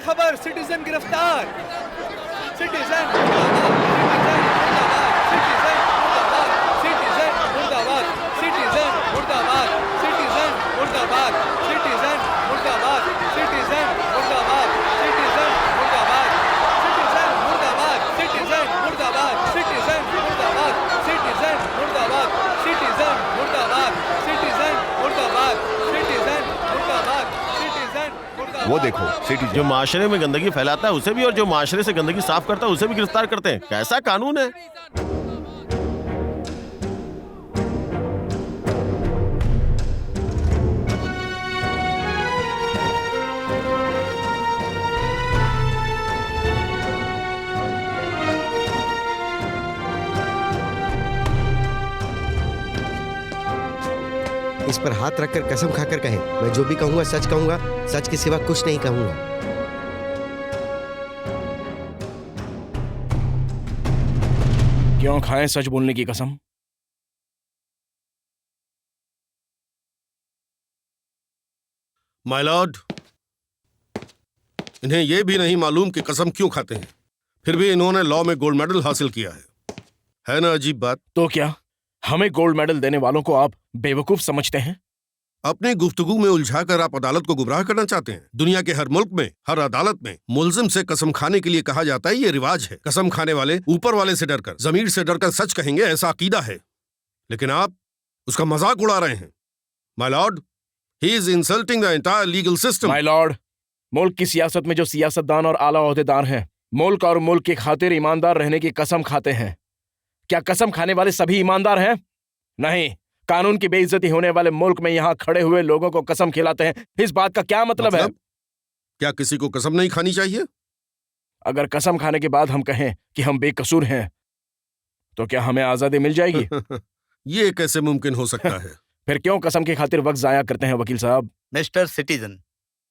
खबर, सिटीजन गिरफ्तार। सिटीजन मुर्दाबाद, सिटीजन मुर्दाबाद, सिटीजन मुर्दाबाद, सिटीजन मुर्दाबाद, सिटीजन मुर्दाबाद, सिटीजन मुर्दाबाद, सिटीजन मुर्दाबाद, सिटीजन मुर्दाबाद, सिटीजन मुर्दाबाद, सिटीजन मुर्दाबाद, सिटीजन मुर्दाबाद, सिटीजन मुर्दाबाद, सिटीजन मुर्दाबाद, सिटीजन मुर्दाबाद। वो देखो, सिटी जो माशरे में गंदगी फैलाता है उसे भी, और जो माशरे से गंदगी साफ करता है उसे भी गिरफ्तार करते हैं। कैसा कानून है? इस पर हाथ रखकर कसम खाकर कहें, मैं जो भी कहूंगा सच कहूंगा, सच के सिवा कुछ नहीं कहूंगा। क्यों खाएं सच बोलने की कसम? माय लॉर्ड, इन्हें यह भी नहीं मालूम कि कसम क्यों खाते हैं, फिर भी इन्होंने लॉ में गोल्ड मेडल हासिल किया है ना अजीब बात? तो क्या हमें गोल्ड मेडल देने वालों को आप बेवकूफ समझते हैं? अपनी गुफ्तगू में उलझाकर आप अदालत को गुमराह करना चाहते हैं। दुनिया के हर मुल्क में, हर अदालत में मुल्जिम से कसम खाने के लिए कहा जाता है, ये रिवाज है। कसम खाने वाले ऊपर वाले से डरकर, जमीर से डरकर सच कहेंगे, ऐसा अकीदा है। लेकिन आप उसका मजाक उड़ा रहे हैं। My Lord, he is insulting the entire legal system. My Lord, मुल्क की सियासत में जो सियासतदान और आला ओहदेदार हैं, मुल्क और मुल्क की खातिर ईमानदार रहने की कसम खाते हैं। क्या कसम खाने वाले सभी ईमानदार हैं? नहीं। कानून की बेइज्जती होने वाले मुल्क में यहां खड़े हुए लोगों को कसम खिलाते हैं, इस बात का क्या मतलब है? क्या किसी को कसम नहीं खानी चाहिए? अगर कसम खाने के बाद हम कहें कि हम बेकसूर हैं, तो क्या हमें आजादी मिल जाएगी? ये कैसे मुमकिन हो सकता है? फिर क्यों कसम की खातिर वक्त जाया करते हैं वकील साहब? मिस्टर सिटीजन,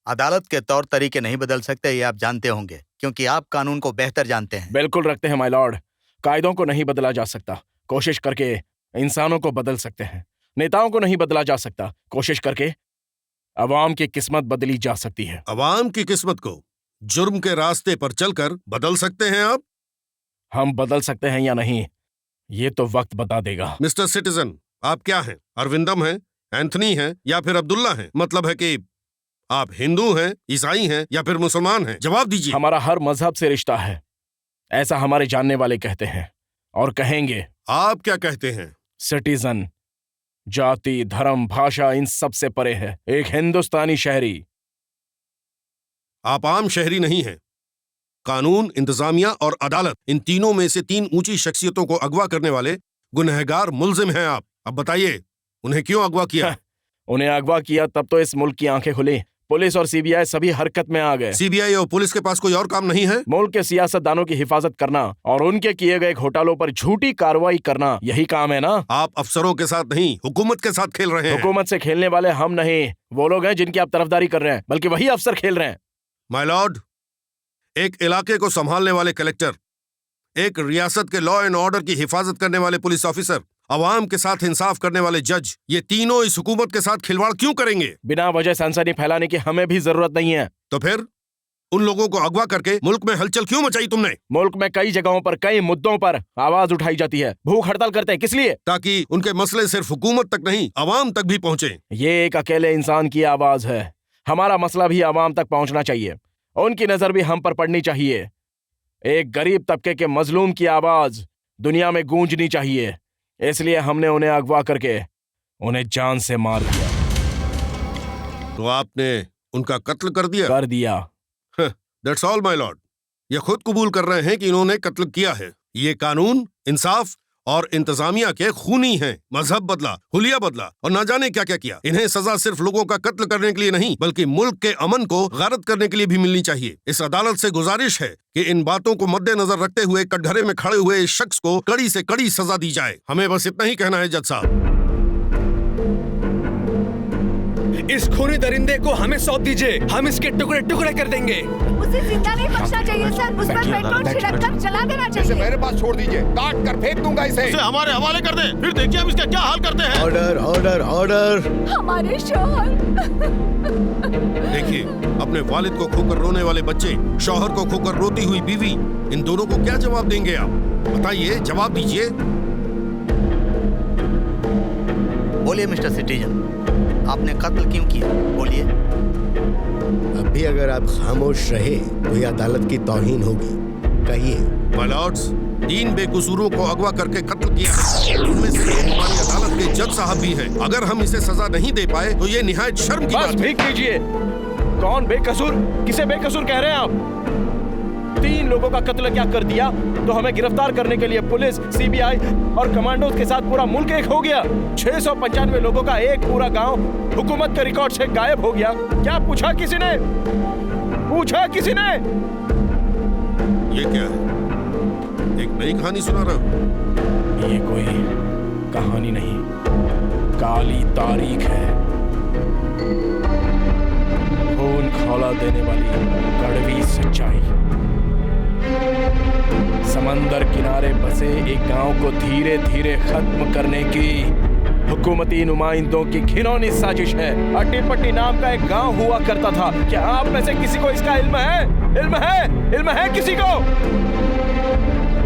अदालत के तौर तरीके नहीं बदल सकते, ये आप जानते होंगे, क्योंकि आप कानून को बेहतर जानते हैं। बिल्कुल रखते हैं माय लॉर्ड। कायदों को नहीं बदला जा सकता, कोशिश करके इंसानों को बदल सकते हैं। नेताओं को नहीं बदला जा सकता, कोशिश करके अवाम की किस्मत बदली जा सकती है। अवाम की किस्मत को जुर्म के रास्ते पर चलकर बदल सकते हैं आप? हम बदल सकते हैं या नहीं, ये तो वक्त बता देगा। मिस्टर सिटीजन, आप क्या हैं? अरविंदम हैं, एंथनी हैं, या फिर अब्दुल्ला हैं? मतलब है कि आप हिंदू हैं, ईसाई हैं, या फिर मुसलमान हैं? जवाब दीजिए। हमारा हर मजहब से रिश्ता है, ऐसा हमारे जानने वाले कहते हैं और कहेंगे। आप क्या कहते हैं? सिटीजन जाति, धर्म, भाषा इन सब से परे है, एक हिंदुस्तानी शहरी। आप आम शहरी नहीं हैं। कानून, इंतजामिया और अदालत, इन तीनों में से तीन ऊंची शख्सियतों को अगवा करने वाले गुनहगार मुल्जिम हैं आप। अब बताइए, उन्हें क्यों अगवा किया? उन्हें अगवा किया तब तो इस मुल्क की आंखें खुली। पुलिस और सीबीआई सभी हरकत में आ गए। सीबीआई और पुलिस के पास कोई और काम नहीं है? मुल्क के सियासतदानों की हिफाजत करना और उनके किए गए घोटालों पर झूठी कार्रवाई करना, यही काम है ना? आप अफसरों के साथ नहीं, हुकूमत के साथ खेल रहे हैं। हुकूमत से खेलने वाले हम नहीं, वो लोग हैं जिनकी आप तरफदारी कर रहे हैं, बल्कि वही अफसर खेल रहे हैं। माय लॉर्ड, एक इलाके को संभालने वाले कलेक्टर, एक रियासत के लॉ एंड ऑर्डर की हिफाजत करने वाले पुलिस ऑफिसर, अवाम के साथ इंसाफ करने वाले जज, ये तीनों इस हुकूमत के साथ खिलवाड़ क्यों करेंगे? बिना वजह सनसनी फैलाने की हमें भी जरूरत नहीं है। तो फिर उन लोगों को अगवा करके मुल्क में हलचल क्यों मचाई तुमने? मुल्क में कई जगहों पर कई मुद्दों पर आवाज उठाई जाती है, भूख हड़ताल करते हैं, किस लिए? ताकि उनके मसले सिर्फ हुकूमत तक नहीं, अवाम तक भी पहुंचे। ये एक अकेले इंसान की आवाज है, हमारा मसला भी अवाम तक पहुंचना चाहिए, उनकी नजर भी हम पर पड़नी चाहिए। एक गरीब तबके के मजलूम की आवाज दुनिया में गूंजनी चाहिए, इसलिए हमने उन्हें अगवा करके उन्हें जान से मार दिया। तो आपने उनका कत्ल कर दिया? कर दिया। That's all my Lord. ये खुद कबूल कर रहे हैं कि इन्होंने कत्ल किया है। ये कानून, इंसाफ और इंतजामिया के खूनी हैं। मजहब बदला, हुलिया बदला और ना जाने क्या क्या किया। इन्हें सजा सिर्फ लोगों का कत्ल करने के लिए नहीं, बल्कि मुल्क के अमन को गारत करने के लिए भी मिलनी चाहिए। इस अदालत से गुजारिश है कि इन बातों को मद्देनजर रखते हुए कटघरे में खड़े हुए इस शख्स को कड़ी से कड़ी सजा दी जाए। हमें बस इतना ही कहना है जज साहब। इस खूनी दरिंदे को हमें सौंप दीजिए, हम इसके टुकड़े टुकड़े कर देंगे। उसे जिंदा नहीं बख्शना चाहिए सर, उस पर पेट्रोल छिड़ककर जला देना इसे चाहिए। मेरे पास छोड़ दीजिए, काट कर फेंक दूंगा इसे। इसे हमारे हवाले कर दे, फिर देखिए हम इसका क्या हाल करते हैं। Order order order. हमारे शौहर। देखिए, अपने वालिद को खोकर रोने वाले बच्चे, शौहर को खोकर रोती हुई बीवी, इन दोनों को क्या जवाब देंगे आप? बताइए, जवाब दीजिए। बोलिए मिस्टर सिटीजन, आपने कत्ल क्यों किया? बोलिए। अब भी अगर आप खामोश रहे तो ये अदालत की तौहीन होगी। कहिए। माय लॉर्ड्स, 3 बेकसूरों को अगवा करके कत्ल किया है। उनमें से एक हमारी अदालत के जज साहब भी हैं। अगर हम इसे सजा नहीं दे पाए तो ये निहायत शर्म की बस बात है। भीख कीजिए। कौन बेकसूर? किसे बेकसूर कह रहे हैं आप? 3 लोगों का कत्ल क्या कर दिया तो हमें गिरफ्तार करने के लिए पुलिस, सीबीआई और कमांडोज के साथ पूरा मुल्क एक हो गया। 695 लोगों का एक पूरा गांव हुकूमत के रिकॉर्ड से गायब हो गया। क्या पूछा किसी ने? पूछा किसी ने? ये क्या है? एक नई कहानी सुना रहा हूँ। ये कोई कहानी नहीं, काली तारीख है। खून खौला देने वाली कड़वी सच्चाई। समंदर किनारे बसे एक गांव को धीरे धीरे खत्म करने की हुकूमती नुमाइंदों की घिनौनी साजिश है। अट्टीपट्टी नाम का एक गांव हुआ करता था। क्या आप में से किसी को इसका इल्म है? इल्म है? इल्म है किसी को?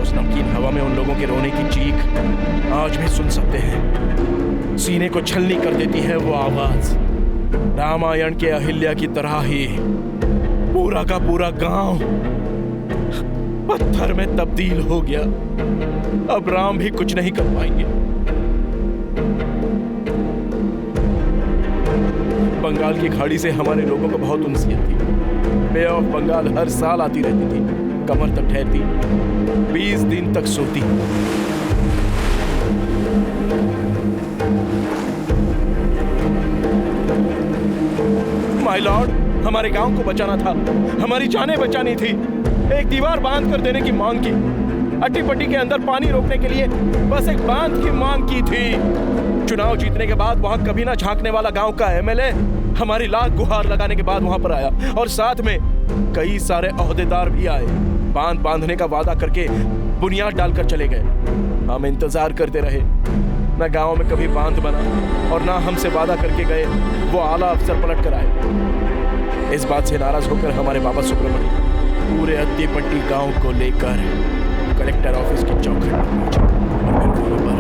उस नमकीन हवा में उन लोगों के रोने की चीख आज भी सुन सकते हैं। सीने को छलनी कर देती है वो आवाज। रामायण के अहिल्या की तरह ही पूरा का पूरा गांव पत्थर में तब्दील हो गया। अब राम भी कुछ नहीं कर पाएंगे। बंगाल की खाड़ी से हमारे लोगों को बहुत उनसीयत थी। बे ऑफ बंगाल हर साल आती रहती थी, कमर तक ठहरती, 20 दिन तक सोती। माय लॉर्ड, हमारे गांव को बचाना था, हमारी जानें बचानी थी। एक दीवार बांध कर देने की मांग की। अट्टीपट्टी के अंदर पानी रोकने के लिए बस एक बांध की मांग की थी। चुनाव जीतने के बाद वहां कभी ना झांकने वाला गांव का एमएलए हमारी लाख गुहार लगाने के बाद वहां पर आया और साथ में कई सारे ओहदेदार भी आए। बांध बांधने का वादा करके बुनियाद डालकर चले गए। हम इंतजार करते रहे। न गांव में कभी बांध बना और ना हमसे वादा करके गए वो आला अफसर पलट कर आए। इस बात से नाराज होकर हमारे बाबा सुब्रमण्यम पूरे अत्तीपट्टी गांव को लेकर कलेक्टर ऑफिस की चौखट पर पहुंचे और मेरे फोन पर